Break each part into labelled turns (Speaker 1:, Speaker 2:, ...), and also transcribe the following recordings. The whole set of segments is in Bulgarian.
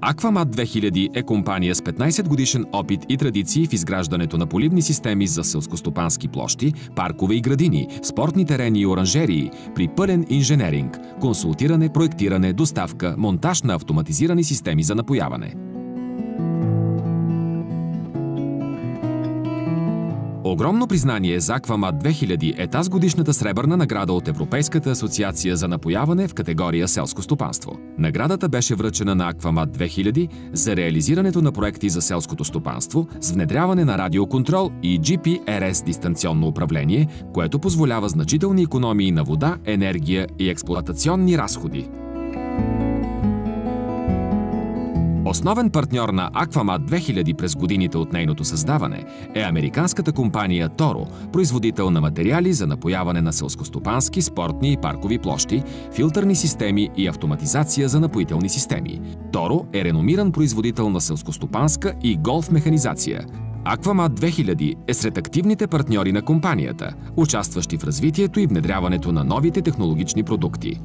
Speaker 1: Аквамат 2000 е компания с 15-годишен опит и традиции в изграждането на поливни системи за селскостопански площи, паркове и градини, спортни терени и оранжерии при пълен инженеринг, консултиране, проектиране, доставка, монтаж на автоматизирани системи за напояване. Огромно признание за Аквамат 2000 е тазгодишната сребърна награда от Европейската асоциация за напояване в категория селско стопанство. Наградата беше връчена на Аквамат 2000 за реализирането на проекти за селското стопанство с внедряване на радиоконтрол и GPRS дистанционно управление, което позволява значителни икономии на вода, енергия и експлоатационни разходи. Основен партньор на Аквамат 2000 през годините от нейното създаване е американската компания Торо, производител на материали за напояване на селскостопански, спортни и паркови площи, филтърни системи и автоматизация за напоителни системи. Торо е реномиран производител на селскостопанска и голф механизация. Аквамат 2000 е сред активните партньори на компанията, участващи в развитието и внедряването на новите технологични продукти.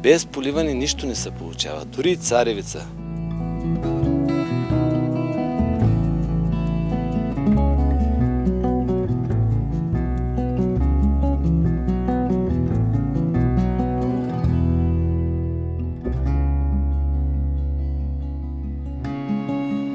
Speaker 2: Без поливане нищо не се получава, дори и царевица.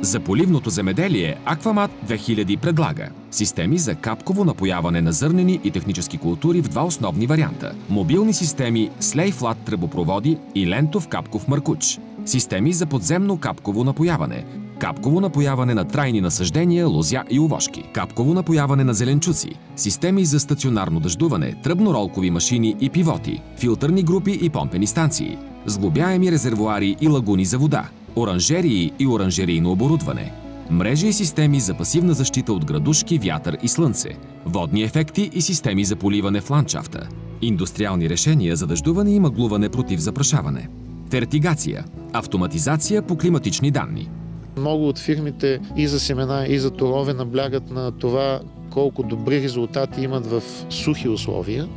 Speaker 1: За поливното земеделие Аквамат 2000 предлага системи за капково напояване на зърнени и технически култури в два основни варианта – мобилни системи с лей-флат тръбопроводи и лентов капков мъркуч, системи за подземно капково напояване, капково напояване на трайни насаждения, лозя и овошки, капково напояване на зеленчуци, системи за стационарно дъждуване, тръбно-ролкови машини и пивоти, филтърни групи и помпени станции, сглобяеми резервоари и лагуни за вода, оранжерии и оранжерийно оборудване, мрежи и системи за пасивна защита от градушки, вятър и слънце, водни ефекти и системи за поливане в ландшафта, индустриални решения за дъждуване и мъглуване против запрашаване, фертигация, автоматизация по климатични данни.
Speaker 3: Много от фирмите и за семена, и за торове наблягат на това колко добри резултати имат в сухи условия.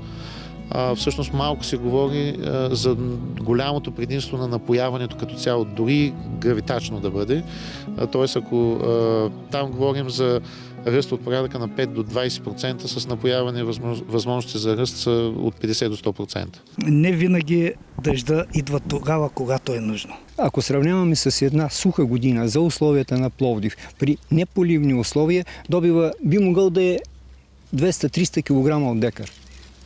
Speaker 3: Всъщност малко се говори за голямото предимство на напояването като цяло, дори гравитачно да бъде. Тоест, ако там говорим за ръст от порядъка на 5 до 20%, с напояване възможности за ръст са от 50 до 100%.
Speaker 4: Не винаги дъжда идва тогава, когато е нужно.
Speaker 5: Ако сравняваме с една суха година за условията на Пловдив, при неполивни условия, добива би могъл да е 200-300 кг от декар.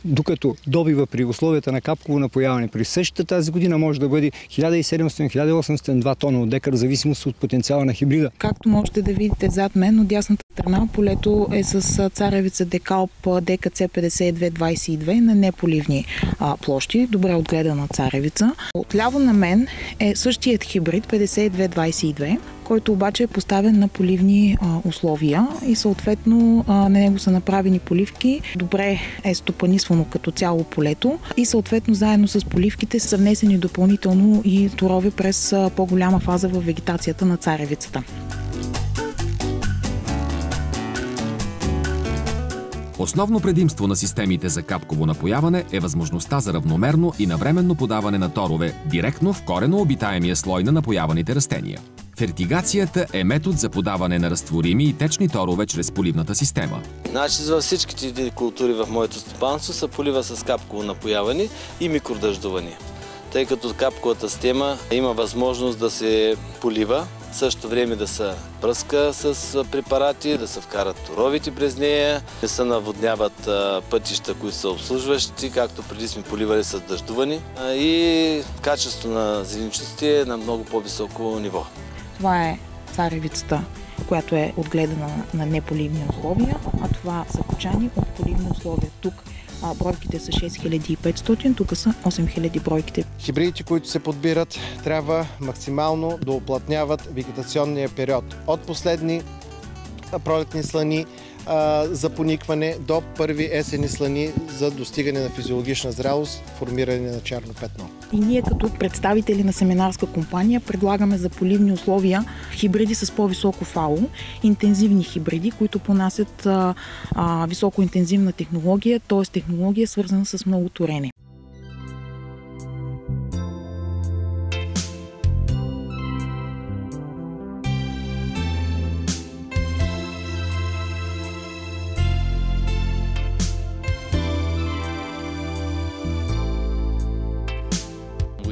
Speaker 5: Докато добива при условията на капково напояване при същата тази година може да бъде 1700-1802 тона от декар, в зависимост от потенциала на хибрида.
Speaker 6: Както можете да видите зад мен, от дясната страна полето е с царевица Декалп ДКЦ 5222 на неполивни площи, добре отгледана царевица. Отляво на мен е същият хибрид 5222, който обаче е поставен на поливни условия и съответно на него са направени поливки. Добре е стопанисвано като цяло полето и съответно заедно с поливките са внесени допълнително и торове през по-голяма фаза в вегетацията на царевицата.
Speaker 1: Основно предимство на системите за капково напояване е възможността за равномерно и навременно подаване на торове директно в корено-обитаемия слой на напояваните растения. Фертигацията е метод за подаване на разтворими и течни торове чрез поливната система.
Speaker 2: Значи за всичките култури в моето стопанство се полива с капково напояване и микродъждуване. Тъй като капковата система има възможност да се полива, в същото време да се пръска с препарати, да се вкарат торовите през нея, да се наводняват пътища, които са обслужващи, както преди сме поливали с дъждуване, и качеството на зеленчуците е на много по-високо ниво. Това
Speaker 6: е царевицата, която е отгледана на неполивни условия, а това са кочани от поливни условия. Тук бройките са 6500, тук са 8000 бройките.
Speaker 7: Хибридите, които се подбират, трябва максимално да уплътняват вегетационния период. От последни пролетни слани за поникване до първи есени слани за достигане на физиологична зрялост, формиране на черно петно.
Speaker 6: И ние като представители на семенарска компания предлагаме за поливни условия хибриди с по-високо ФАО, интензивни хибриди, които понасят високоинтензивна технология, т.е. технология свързана с много торене.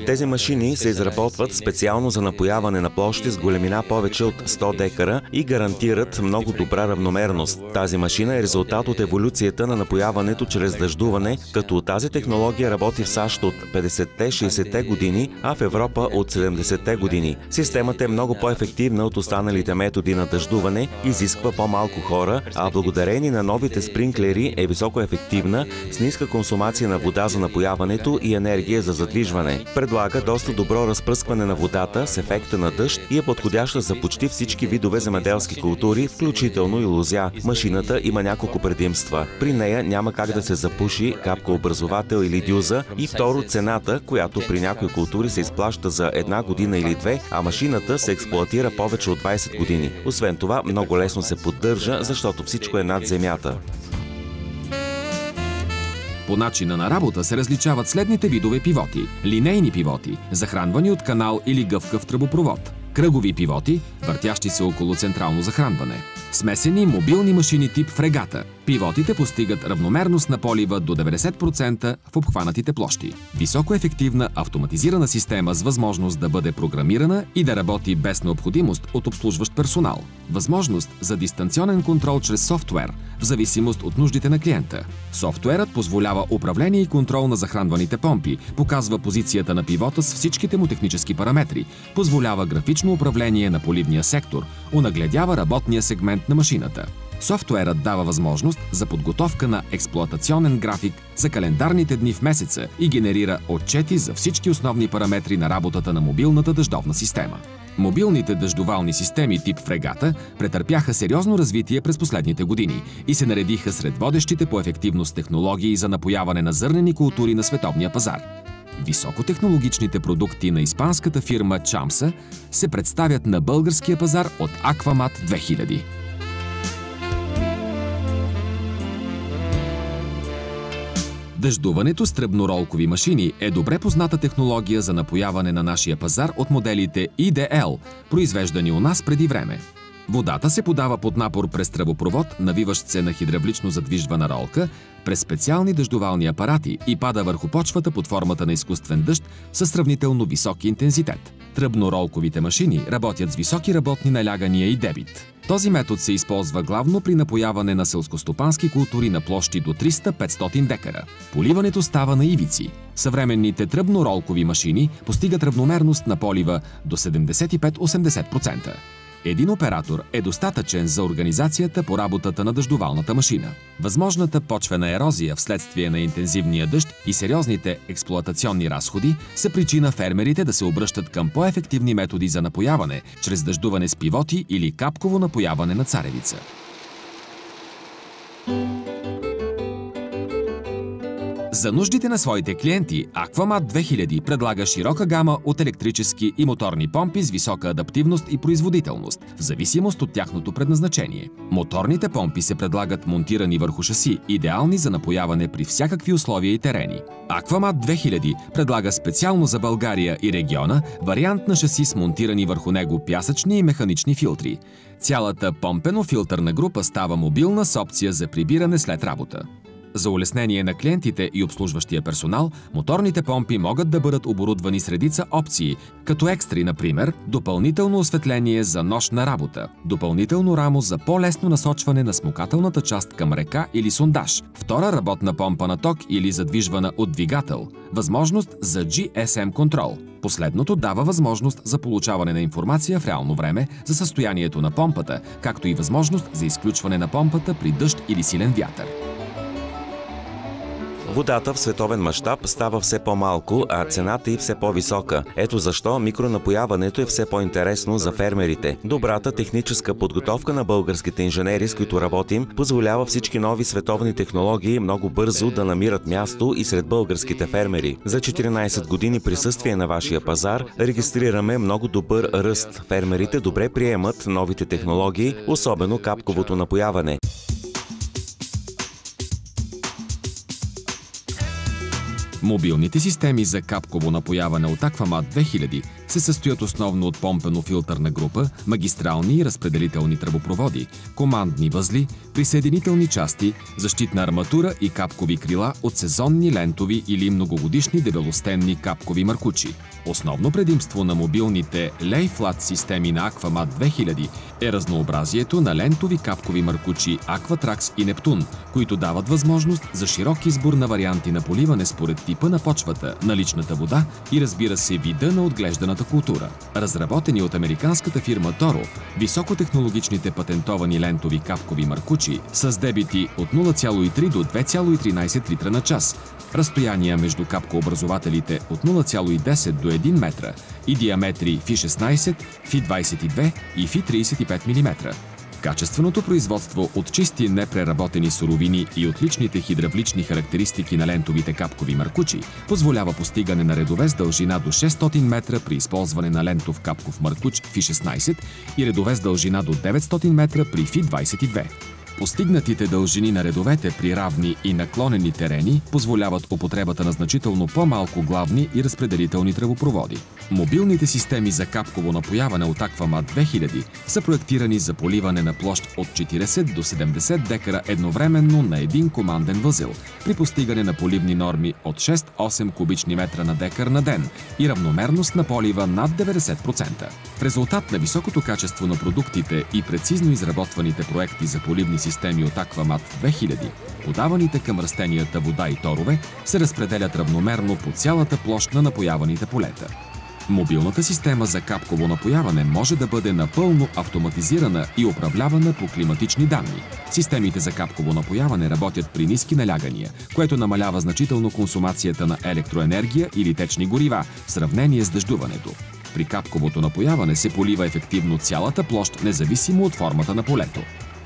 Speaker 8: Тези машини се изработват специално за напояване на площи с големина повече от 100 декара и гарантират много добра равномерност. Тази машина е резултат от еволюцията на напояването чрез дъждуване, като тази технология работи в САЩ от 50-60-те години, а в Европа от 70-те години. Системата е много по-ефективна от останалите методи на дъждуване, изисква по-малко хора, а благодарение на новите спринклери е високо ефективна, с ниска консумация на вода за напояването и енергия за задвижване. Предлага доста добро разпръскване на водата с ефекта на дъжд и е подходяща за почти всички видове земеделски култури, включително и лозя. Машината има няколко предимства. При нея няма как да се запуши капкообразовател или дюза и второ цената, която при някои култури се изплаща за 1 година или 2, а машината се експлоатира повече от 20 години. Освен това, много лесно се поддържа, защото всичко е над земята.
Speaker 1: По начина на работа се различават следните видове пивоти. Линейни пивоти, захранвани от канал или гъвкав тръбопровод. Кръгови пивоти, въртящи се около централно захранване. Смесени мобилни машини тип фрегата. Пивотите постигат равномерност на полива до 90% в обхванатите площи. Високоефективна автоматизирана система с възможност да бъде програмирана и да работи без необходимост от обслужващ персонал. Възможност за дистанционен контрол чрез софтуер, в зависимост от нуждите на клиента. Софтуерът позволява управление и контрол на захранваните помпи, показва позицията на пивота с всичките му технически параметри, позволява графично управление на поливния сектор, онагледява работния сегмент на машината. Софтуерът дава възможност за подготовка на експлоатационен график за календарните дни в месеца и генерира отчети за всички основни параметри на работата на мобилната дъждовна система. Мобилните дъждовални системи тип фрегата претърпяха сериозно развитие през последните години и се наредиха сред водещите по ефективност технологии за напояване на зърнени култури на световния пазар. Високотехнологичните продукти на испанската фирма Чамса се представят на българския пазар от Аквамат 2000. Дъждуването с тръбноролкови машини е добре позната технология за напояване на нашия пазар от моделите IDL, произвеждани у нас преди време. Водата се подава под напор през тръбопровод, навиващ се на хидравлично задвижвана ролка, през специални дъждовални апарати и пада върху почвата под формата на изкуствен дъжд със сравнително висок интензитет. Тръбноролковите машини работят с високи работни налягания и дебит. Този метод се използва главно при напояване на селскостопански култури на площи до 300-500 декара. Поливането става на ивици. Съвременните тръбноролкови машини постигат равномерност на полива до 75-80%. Един оператор е достатъчен за организацията по работата на дъждовалната машина. Възможната почвена ерозия вследствие на интензивния дъжд и сериозните експлоатационни разходи са причина фермерите да се обръщат към по-ефективни методи за напояване, чрез дъждуване с пивоти или капково напояване на царевица. За нуждите на своите клиенти, Аквамат 2000 предлага широка гама от електрически и моторни помпи с висока адаптивност и производителност, в зависимост от тяхното предназначение. Моторните помпи се предлагат монтирани върху шаси, идеални за напояване при всякакви условия и терени. Аквамат 2000 предлага специално за България и региона вариант на шаси с монтирани върху него пясъчни и механични филтри. Цялата помпено-филтърна група става мобилна с опция за прибиране след работа. За улеснение на клиентите и обслужващия персонал, моторните помпи могат да бъдат оборудвани с редица опции, като екстри, например, допълнително осветление за нощна работа, допълнително рамо за по-лесно насочване на смукателната част към река или сондаж, втора работна помпа на ток или задвижвана от двигател, възможност за GSM контрол. Последното дава възможност за получаване на информация в реално време за състоянието на помпата, както и възможност за изключване на помпата при дъжд или силен вятър.
Speaker 8: Водата в световен мащаб става все по-малко, а цената й все по-висока. Ето защо микронапояването е все по-интересно за фермерите. Добрата техническа подготовка на българските инженери, с които работим, позволява всички нови световни технологии много бързо да намират място и сред българските фермери. За 14 години присъствие на вашия пазар регистрираме много добър ръст. Фермерите добре приемат новите технологии, особено капковото напояване.
Speaker 1: Мобилните системи за капково напояване от Аквамат 2000 се състоят основно от помпено-филтърна група, магистрални и разпределителни тръбопроводи, командни възли, присъединителни части, защитна арматура и капкови крила от сезонни лентови или многогодишни дебелостенни капкови маркучи. Основно предимство на мобилните Lay-Flat системи на Аквамат 2000 е разнообразието на лентови капкови маркучи Aquatrax и Нептун, които дават възможност за широк избор на варианти на поливане според типа на почвата, наличната вода и, разбира се, вида на отглежданата култура. Разработени от американската фирма Торо, високотехнологичните патентовани лентови капкови маркучи с дебити от 0,3 до 2,13 литра на час, разстояния между капкообразователите от 0,10 до 1 метра и диаметри Фи-16, Фи-22 и Фи-35 мм. Качественото производство от чисти непреработени суровини и отличните хидравлични характеристики на лентовите капкови маркучи позволява постигане на редове с дължина до 600 метра при използване на лентов капков маркуч Фи-16 и редове с дължина до 900 метра при Фи-22. Постигнатите дължини на редовете при равни и наклонени терени позволяват употребата на значително по-малко главни и разпределителни тръбопроводи. Мобилните системи за капково напояване от Аквамат 2000 са проектирани за поливане на площ от 40 до 70 декара едновременно на един команден възел при постигане на поливни норми от 6-8 кубични метра на декар на ден и равномерност на полива над 90%. В резултат на високото качество на продуктите и прецизно изработваните проекти за поливни системи от Аквамат 2000, подаваните към растенията вода и торове се разпределят равномерно по цялата площ на напояваните полета. Мобилната система за капково напояване може да бъде напълно автоматизирана и управлявана по климатични данни. Системите за капково напояване работят при ниски налягания, което намалява значително консумацията на електроенергия или течни горива в сравнение с дъждуването. При капковото напояване се полива ефективно цялата площ, независимо от формата на полето.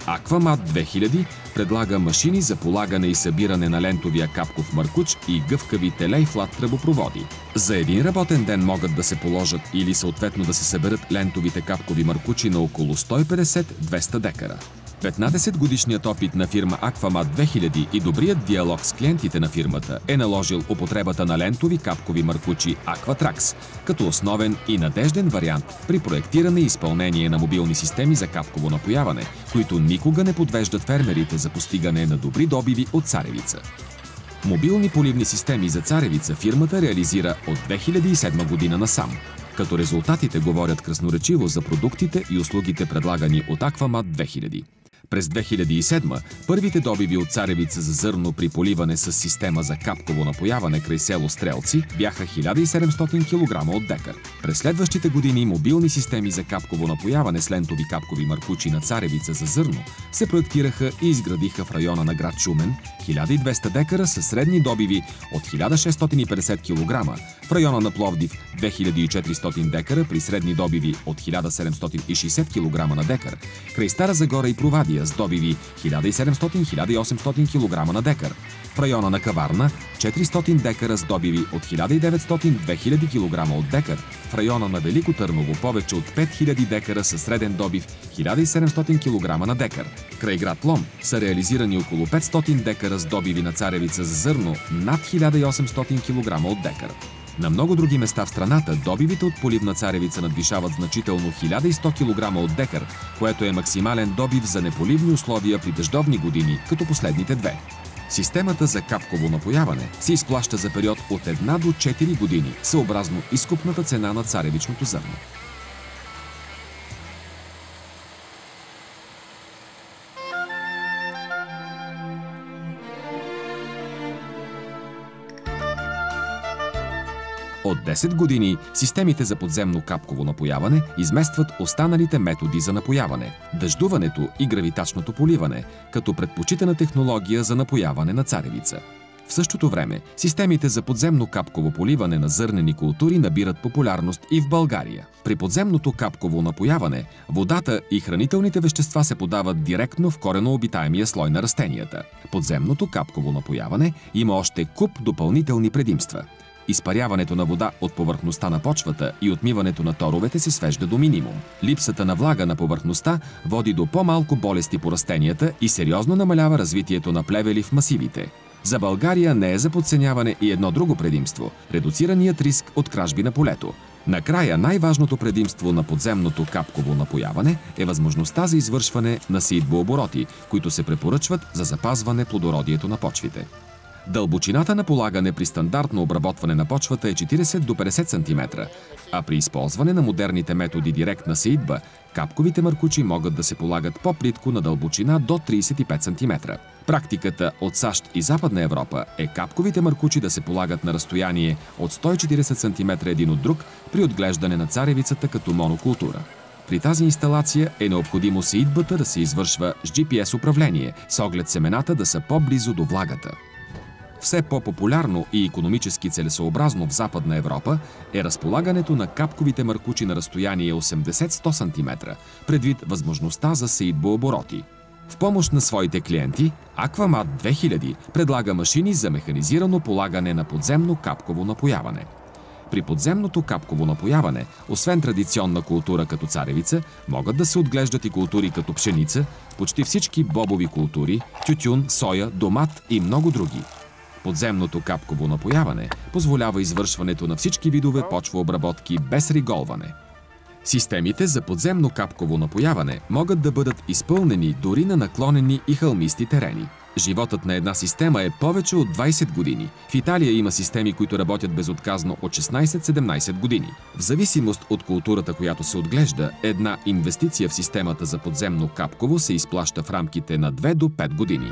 Speaker 1: Аквамат 2000 предлага машини за полагане и събиране на лентовия капков маркуч и гъвкавите Lay-Flat тръбопроводи. За един работен ден могат да се положат или съответно да се съберат лентовите капкови маркучи на около 150-200 декара. 15-годишният опит на фирма Аквамат 2000 и добрият диалог с клиентите на фирмата е наложил употребата на лентови капкови маркучи Aquatrax като основен и надежден вариант при проектиране и изпълнение на мобилни системи за капково напояване, които никога не подвеждат фермерите за постигане на добри добиви от царевица. Мобилни поливни системи за царевица фирмата реализира от 2007 година насам, като резултатите говорят красноречиво за продуктите и услугите, предлагани от Аквамат 2000. През 2007 първите добиви от царевица за зърно при поливане с система за капково напояване край село Стрелци бяха 1700 кг от декар. През следващите години мобилни системи за капково напояване с лентови капкови маркучи на царевица за зърно се проектираха и изградиха в района на град Шумен, 1200 декара със средни добиви от 1650 кг, в района на Пловдив 2400 декара при средни добиви от 1760 кг на декар, край Стара Загора и Провадия с добиви 1700-1800 кг на декар, в района на Каварна 400 декара с добиви от 1900-2000 кг от декар, в района на Велико Търново повече от 5000 декара със среден добив 1700 кг на декар. Край град Лом са реализирани около 500 декара с добиви на царевица за зърно над 1800 кг от декар. На много други места в страната добивите от поливна царевица надвишават значително 1100 кг от декар, което е максимален добив за неполивни условия при дъждовни години, като последните две. Системата за капково напояване се изплаща за период от 1 до 4 години, съобразно изкупната цена на царевичното зърно. От 10 години системите за подземно капково напояване изместват останалите методи за напояване – дъждуването и гравитачното поливане, като предпочитана технология за напояване на царевица. В същото време, системите за подземно капково поливане на зърнени култури набират популярност и в България. При подземното капково напояване, водата и хранителните вещества се подават директно в коренообитаемия слой на растенията. Подземното капково напояване има още куп допълнителни предимства. Изпаряването на вода от повърхността на почвата и отмиването на торовете се свежда до минимум. Липсата на влага на повърхността води до по-малко болести по растенията и сериозно намалява развитието на плевели в масивите. За България не е за подценяване и едно друго предимство – редуцираният риск от кражби на полето. Накрая най-важното предимство на подземното капково напояване е възможността за извършване на сеитбообороти, които се препоръчват за запазване плодородието на почвите. Дълбочината на полагане при стандартно обработване на почвата е 40 до 50 см, а при използване на модерните методи директна сеитба, капковите маркучи могат да се полагат по-плитко на дълбочина до 35 см. Практиката от САЩ и Западна Европа е капковите маркучи да се полагат на разстояние от 140 см един от друг при отглеждане на царевицата като монокултура. При тази инсталация е необходимо сеитбата да се извършва с GPS управление, с оглед семената да са по-близо до влагата. Все по-популярно и икономически целесообразно в Западна Европа е разполагането на капковите маркучи на разстояние 80-100 см, предвид възможността за сеитбообороти. В помощ на своите клиенти, Aquamat 2000 предлага машини за механизирано полагане на подземно капково напояване. При подземното капково напояване, освен традиционна култура като царевица, могат да се отглеждат и култури като пшеница, почти всички бобови култури, тютюн, соя, домат и много други. Подземното капково напояване позволява извършването на всички видове почвообработки без риголване. Системите за подземно капково напояване могат да бъдат изпълнени дори на наклонени и хълмисти терени. Животът на една система е повече от 20 години. В Италия има системи, които работят безотказно от 16-17 години. В зависимост от културата, която се отглежда, една инвестиция в системата за подземно капково се изплаща в рамките на 2 до 5 години.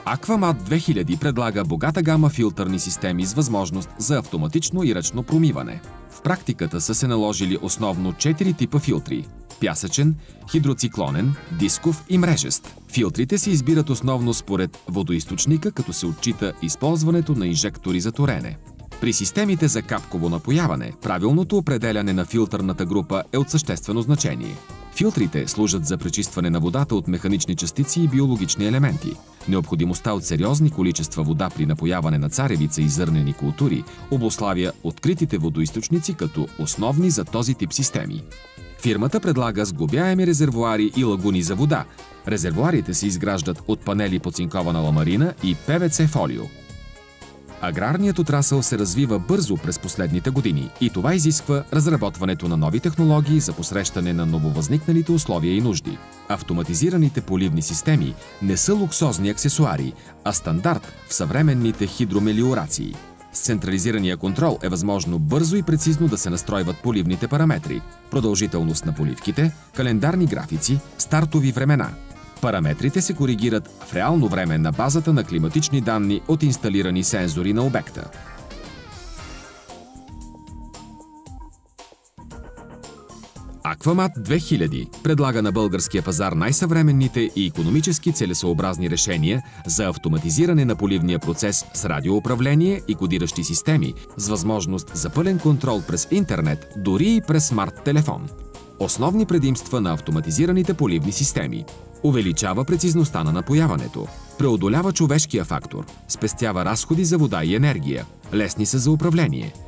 Speaker 1: Aquamat 2000 предлага богата гама филтърни системи с възможност за автоматично и ръчно промиване. В практиката са се наложили основно 4 типа филтри – пясъчен, хидроциклонен, дисков и мрежест. Филтрите се избират основно според водоизточника, като се отчита използването на инжектори за торене. При системите за капково напояване, правилното определяне на филтърната група е от съществено значение. Филтрите служат за пречистване на водата от механични частици и биологични елементи. Необходимостта от сериозни количества вода при напояване на царевица и зърнени култури обуславя откритите водоизточници като основни за този тип системи. Фирмата предлага сглобяеми резервоари и лагуни за вода. Резервоарите се изграждат от панели по цинкована ламарина и ПВЦ фолио. Аграрният отрасъл се развива бързо през последните години и това изисква разработването на нови технологии за посрещане на нововъзникналите условия и нужди. Автоматизираните поливни системи не са луксозни аксесуари, а стандарт в съвременните хидромелиорации. С централизирания контрол е възможно бързо и прецизно да се настройват поливните параметри, продължителност на поливките, календарни графици, стартови времена. Параметрите се коригират в реално време на базата на климатични данни от инсталирани сензори на обекта. Aquamat 2000 предлага на българския пазар най-съвременните и икономически целесообразни решения за автоматизиране на поливния процес с радиоуправление и кодиращи системи с възможност за пълен контрол през интернет, дори и през смарт-телефон. Основни предимства на автоматизираните поливни системи: увеличава прецизността на напояването, преодолява човешкия фактор, спестява разходи за вода и енергия, лесни са за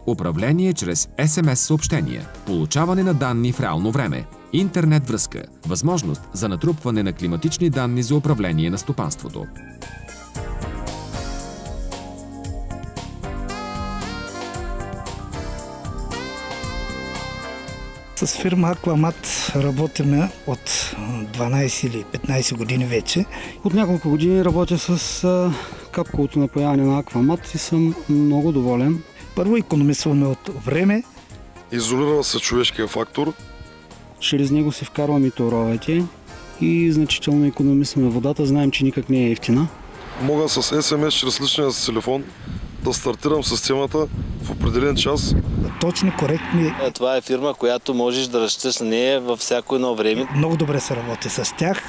Speaker 1: управление чрез SMS съобщения, получаване на данни в реално време, интернет връзка, възможност за натрупване на климатични данни за управление на стопанството.
Speaker 4: С фирма Aquamat работиме от 12 или 15 години вече.
Speaker 9: От няколко години работя с капковото напояване на Aquamat и съм много доволен.
Speaker 4: Първо, икономисваме от време.
Speaker 10: Изолирава се човешкия фактор.
Speaker 9: Чрез него се вкарваме торовете и значително икономисваме водата. Знаем, че никак не е евтина.
Speaker 10: Мога с SMS чрез личния си телефон да стартирам системата в определен час.
Speaker 4: Точни, коректни.
Speaker 2: Това е фирма, която можеш да разчиташ на нея във всяко едно време.
Speaker 4: Много добре се работи с тях.